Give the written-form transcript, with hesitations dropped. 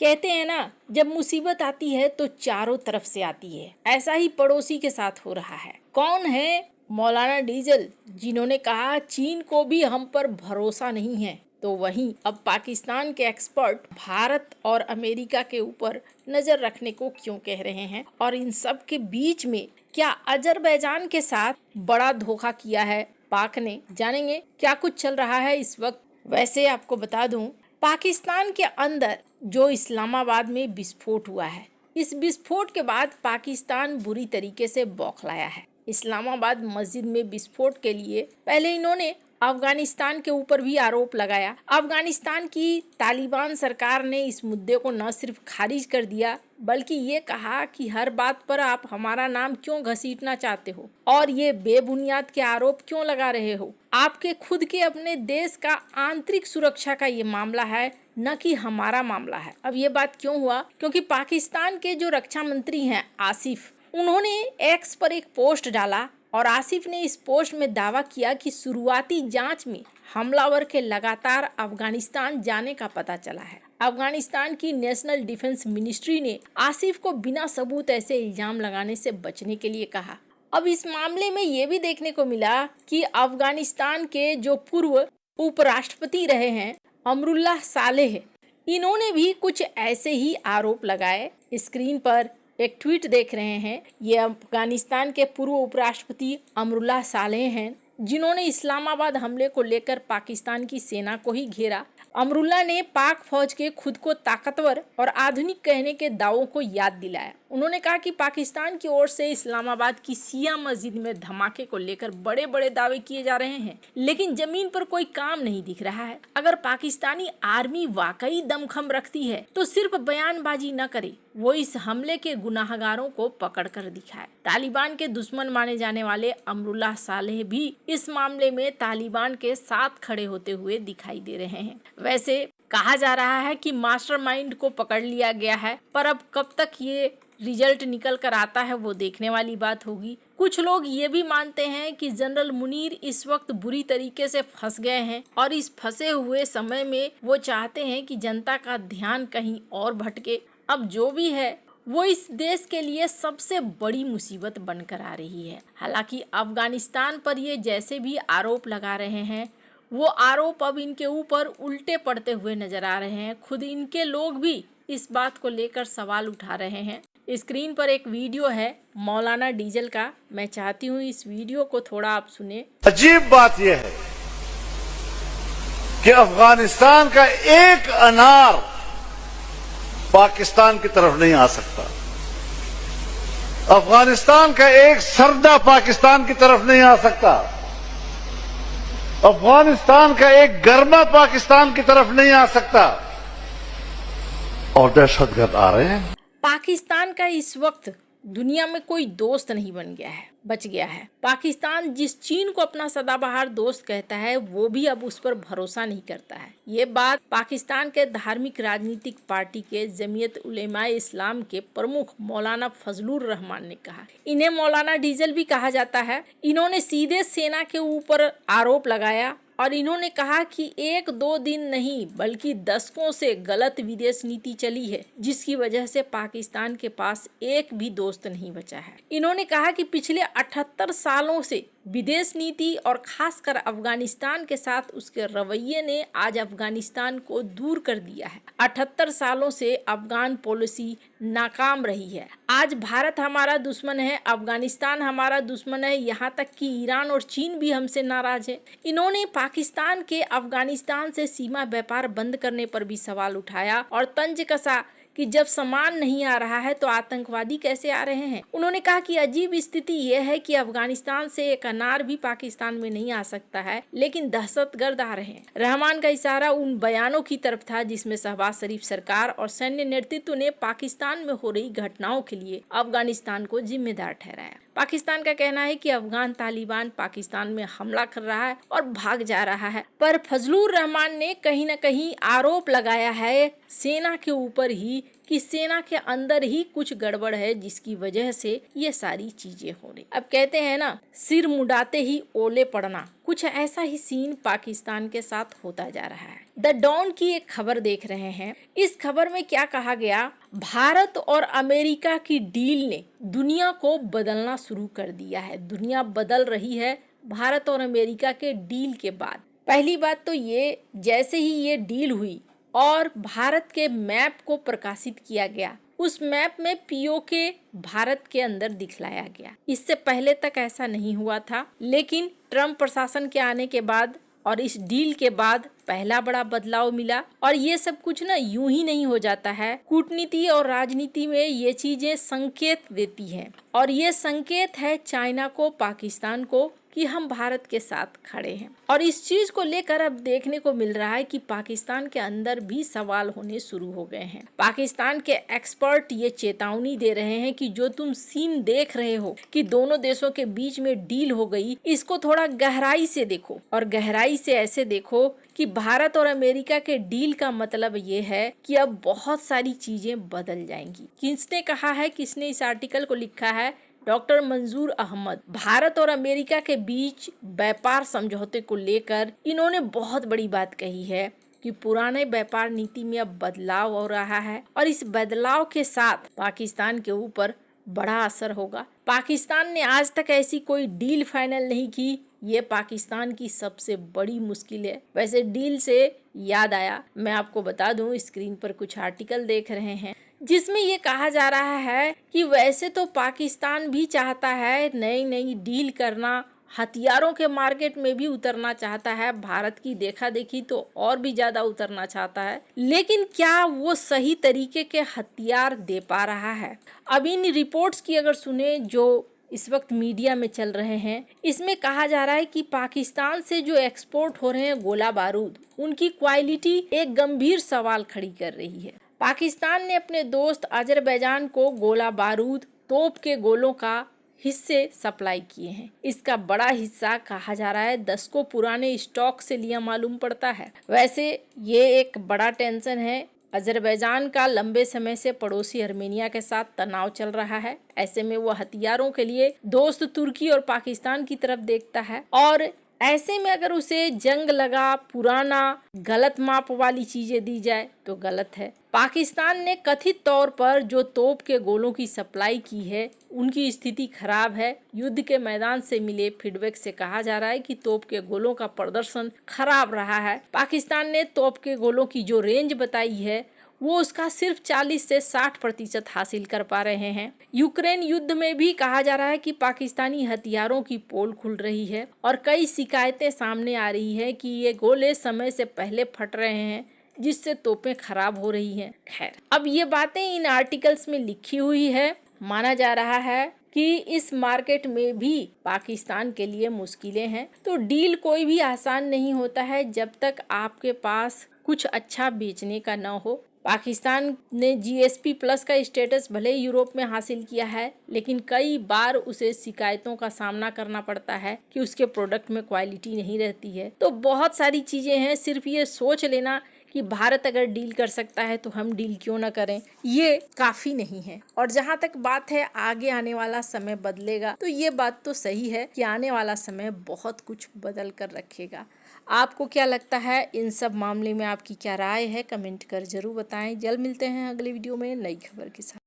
कहते हैं ना, जब मुसीबत आती है तो चारों तरफ से आती है। ऐसा ही पड़ोसी के साथ हो रहा है। कौन है? मौलाना डीजल, जिन्होंने कहा चीन को भी हम पर भरोसा नहीं है। तो वहीं अब पाकिस्तान के एक्सपर्ट भारत और अमेरिका के ऊपर नजर रखने को क्यों कह रहे हैं, और इन सब के बीच में क्या अजरबैजान के साथ बड़ा धोखा किया है पाक ने? जानेंगे क्या कुछ चल रहा है इस वक्त। वैसे आपको बता दूं, पाकिस्तान के अंदर जो इस्लामाबाद में विस्फोट हुआ है, इस विस्फोट के बाद पाकिस्तान बुरी तरीके से बौखलाया है। इस्लामाबाद मस्जिद में विस्फोट के लिए पहले इन्होंने अफगानिस्तान के ऊपर भी आरोप लगाया। अफगानिस्तान की तालिबान सरकार ने इस मुद्दे को न सिर्फ खारिज कर दिया, बल्कि ये कहा कि हर बात पर आप हमारा नाम क्यों घसीटना चाहते हो और ये बेबुनियाद के आरोप क्यों लगा रहे हो। आपके खुद के अपने देश का आंतरिक सुरक्षा का ये मामला है, न कि हमारा मामला है। अब ये बात क्यों हुआ? क्योंकि पाकिस्तान के जो रक्षा मंत्री हैं आसिफ, उन्होंने एक्स पर एक पोस्ट डाला और आसिफ ने इस पोस्ट में दावा किया कि शुरुआती जांच में हमलावर के लगातार अफगानिस्तान जाने का पता चला है। अफगानिस्तान की नेशनल डिफेंस मिनिस्ट्री ने आसिफ को बिना सबूत ऐसे इल्जाम लगाने से बचने के लिए कहा। अब इस मामले में ये भी देखने को मिला कि अफगानिस्तान के जो पूर्व उपराष्ट्रपति रहे हैं अमरुल्लाह सालेह, इन्होंने भी कुछ ऐसे ही आरोप लगाए। स्क्रीन पर एक ट्वीट देख रहे हैं, ये अफगानिस्तान के पूर्व उपराष्ट्रपति अमरुल्लाह सालेह हैं, जिन्होंने इस्लामाबाद हमले को लेकर पाकिस्तान की सेना को ही घेरा। अमरुल्लाह ने पाक फौज के खुद को ताकतवर और आधुनिक कहने के दावों को याद दिलाया। उन्होंने कहा कि पाकिस्तान की ओर से इस्लामाबाद की शिया मस्जिद में धमाके को लेकर बड़े बड़े दावे किए जा रहे हैं, लेकिन जमीन पर कोई काम नहीं दिख रहा है। अगर पाकिस्तानी आर्मी वाकई दमखम रखती है तो सिर्फ बयानबाजी न करे, वो इस हमले के गुनाहगारों को पकड़ कर दिखाए। तालिबान के दुश्मन माने जाने वाले अमरुल्लाह सालेह भी इस मामले में तालिबान के साथ खड़े होते हुए दिखाई दे रहे हैं। वैसे कहा जा रहा है कि मास्टरमाइंड को पकड़ लिया गया है, पर अब कब तक ये रिजल्ट निकल कर आता है वो देखने वाली बात होगी। कुछ लोग ये भी मानते हैं कि जनरल मुनीर इस वक्त बुरी तरीके से फंस गए हैं और इस फंसे हुए समय में वो चाहते हैं कि जनता का ध्यान कहीं और भटके। अब जो भी है वो इस देश के लिए सबसे बड़ी मुसीबत बनकर आ रही है। हालांकि अफगानिस्तान पर ये जैसे भी आरोप लगा रहे हैं, वो आरोप अब इनके ऊपर उल्टे पड़ते हुए नजर आ रहे हैं। खुद इनके लोग भी इस बात को लेकर सवाल उठा रहे हैं। स्क्रीन पर एक वीडियो है मौलाना डीजल का, मैं चाहती हूँ इस वीडियो को थोड़ा आप सुने। अजीब बात यह है कि अफगानिस्तान का एक अनार पाकिस्तान की तरफ नहीं आ सकता, अफगानिस्तान का एक सरदा पाकिस्तान की तरफ नहीं आ सकता, अफगानिस्तान का एक गर्मा पाकिस्तान की तरफ नहीं आ सकता, और दहशतगर्द आ रहे हैं। पाकिस्तान का इस वक्त दुनिया में कोई दोस्त नहीं बच गया है। पाकिस्तान जिस चीन को अपना सदाबहार दोस्त कहता है, वो भी अब उस पर भरोसा नहीं करता है। ये बात पाकिस्तान के धार्मिक राजनीतिक पार्टी के जमीयत उलेमाए इस्लाम के प्रमुख मौलाना फजलुर रहमान ने कहा। इन्हें मौलाना डीजल भी कहा जाता है। इन्होंने सीधे सेना के ऊपर आरोप लगाया और इन्होंने कहा कि 1-2 दिन नहीं बल्कि दशकों से गलत विदेश नीति चली है, जिसकी वजह से पाकिस्तान के पास एक भी दोस्त नहीं बचा है। इन्होंने कहा कि पिछले 78 सालों से विदेश नीति और खासकर अफगानिस्तान के साथ उसके रवैये ने आज अफगानिस्तान को दूर कर दिया है। 78 सालों से अफगान पॉलिसी नाकाम रही है। आज भारत हमारा दुश्मन है, अफगानिस्तान हमारा दुश्मन है, यहाँ तक कि ईरान और चीन भी हमसे नाराज है। इन्होंने पाकिस्तान के अफगानिस्तान से सीमा व्यापार बंद करने पर भी सवाल उठाया और तंज कसा कि जब सामान नहीं आ रहा है तो आतंकवादी कैसे आ रहे हैं। उन्होंने कहा कि अजीब स्थिति यह है कि अफगानिस्तान से एक अनार भी पाकिस्तान में नहीं आ सकता है, लेकिन दहशतगर्द आ रहे हैं। रहमान का इशारा उन बयानों की तरफ था जिसमें शहबाज शरीफ सरकार और सैन्य नेतृत्व ने पाकिस्तान में हो रही घटनाओं के लिए अफगानिस्तान को जिम्मेदार ठहराया। पाकिस्तान का कहना है कि अफगान तालिबान पाकिस्तान में हमला कर रहा है और भाग जा रहा है, पर फजलुर रहमान ने कहीं न कहीं आरोप लगाया है सेना के ऊपर ही कि सेना के अंदर ही कुछ गड़बड़ है जिसकी वजह से ये सारी चीजें हो रही। अब कहते हैं ना, सिर मुंडाते ही ओले पड़ना, कुछ ऐसा ही सीन पाकिस्तान के साथ होता जा रहा है। द डॉन की एक खबर देख रहे हैं। इस खबर में क्या कहा गया, भारत और अमेरिका की डील ने दुनिया को बदलना शुरू कर दिया है। दुनिया बदल रही है भारत और अमेरिका के डील के बाद। पहली बात तो ये, जैसे ही ये डील हुई और भारत के मैप को प्रकाशित किया गया, उस मैप में पीओके भारत के अंदर दिखलाया गया। इससे पहले तक ऐसा नहीं हुआ था, लेकिन ट्रम्प प्रशासन के आने के बाद और इस डील के बाद पहला बड़ा बदलाव मिला। और ये सब कुछ ना यूं ही नहीं हो जाता है। कूटनीति और राजनीति में ये चीजें संकेत देती हैं, और ये संकेत है चाइना को, पाकिस्तान को, कि हम भारत के साथ खड़े हैं। और इस चीज को लेकर अब देखने को मिल रहा है कि पाकिस्तान के अंदर भी सवाल होने शुरू हो गए हैं। पाकिस्तान के एक्सपर्ट ये चेतावनी दे रहे हैं कि जो तुम सीन देख रहे हो कि दोनों देशों के बीच में डील हो गई, इसको थोड़ा गहराई से देखो, और गहराई से ऐसे देखो कि भारत और अमेरिका के डील का मतलब ये है कि अब बहुत सारी चीजें बदल जाएंगी। किसने कहा है, किसने इस आर्टिकल को लिखा है? डॉक्टर मंजूर अहमद। भारत और अमेरिका के बीच व्यापार समझौते को लेकर इन्होंने बहुत बड़ी बात कही है कि पुराने व्यापार नीति में अब बदलाव हो रहा है, और इस बदलाव के साथ पाकिस्तान के ऊपर बड़ा असर होगा। पाकिस्तान ने आज तक ऐसी कोई डील फाइनल नहीं की, ये पाकिस्तान की सबसे बड़ी मुश्किल है। वैसे डील से याद आया, मैं आपको बता दूं, स्क्रीन पर कुछ आर्टिकल देख रहे हैं जिसमें ये कहा जा रहा है कि वैसे तो पाकिस्तान भी चाहता है नई नई डील करना, हथियारों के मार्केट में भी उतरना चाहता है, भारत की देखा देखी तो और भी ज्यादा उतरना चाहता है, लेकिन क्या वो सही तरीके के हथियार दे पा रहा है? अब इन रिपोर्ट्स की अगर सुने जो इस वक्त मीडिया में चल रहे हैं, इसमें कहा जा रहा है कि पाकिस्तान से जो एक्सपोर्ट हो रहे हैं गोला बारूद, उनकी क्वालिटी एक गंभीर सवाल खड़ी कर रही है। पाकिस्तान ने अपने दोस्त अजरबैजान को गोला बारूद, तोप के गोलों का हिस्से सप्लाई किए हैं। इसका बड़ा हिस्सा कहा जा रहा है दशकों पुराने स्टॉक से लिया मालूम पड़ता है। वैसे ये एक बड़ा टेंशन है। अजरबैजान का लंबे समय से पड़ोसी आर्मेनिया के साथ तनाव चल रहा है। ऐसे में वो हथियारों के लिए दोस्त तुर्की और पाकिस्तान की तरफ देखता है, और ऐसे में अगर उसे जंग लगा पुराना गलत माप वाली चीजें दी जाए तो गलत है। पाकिस्तान ने कथित तौर पर जो तोप के गोलों की सप्लाई की है, उनकी स्थिति खराब है। युद्ध के मैदान से मिले फीडबैक से कहा जा रहा है कि तोप के गोलों का प्रदर्शन खराब रहा है। पाकिस्तान ने तोप के गोलों की जो रेंज बताई है वो उसका सिर्फ 40 से 60% हासिल कर पा रहे हैं। यूक्रेन युद्ध में भी कहा जा रहा है कि पाकिस्तानी हथियारों की पोल खुल रही है, और कई शिकायतें सामने आ रही है कि ये गोले समय से पहले फट रहे हैं, जिससे तोपें खराब हो रही हैं। खैर, अब ये बातें इन आर्टिकल्स में लिखी हुई है। माना जा रहा है कि इस मार्केट में भी पाकिस्तान के लिए मुश्किलें हैं। तो डील कोई भी आसान नहीं होता है जब तक आपके पास कुछ अच्छा बेचने का न हो। पाकिस्तान ने जीएसपी प्लस का स्टेटस भले यूरोप में हासिल किया है, लेकिन कई बार उसे शिकायतों का सामना करना पड़ता है कि उसके प्रोडक्ट में क्वालिटी नहीं रहती है। तो बहुत सारी चीजें हैं। सिर्फ ये सोच लेना कि भारत अगर डील कर सकता है तो हम डील क्यों ना करें, ये काफी नहीं है। और जहां तक बात है आगे आने वाला समय बदलेगा, तो ये बात तो सही है कि आने वाला समय बहुत कुछ बदल कर रखेगा। आपको क्या लगता है इन सब मामले में? आपकी क्या राय है? कमेंट कर जरूर बताएं। जल्द मिलते हैं अगले वीडियो में नई खबर के साथ।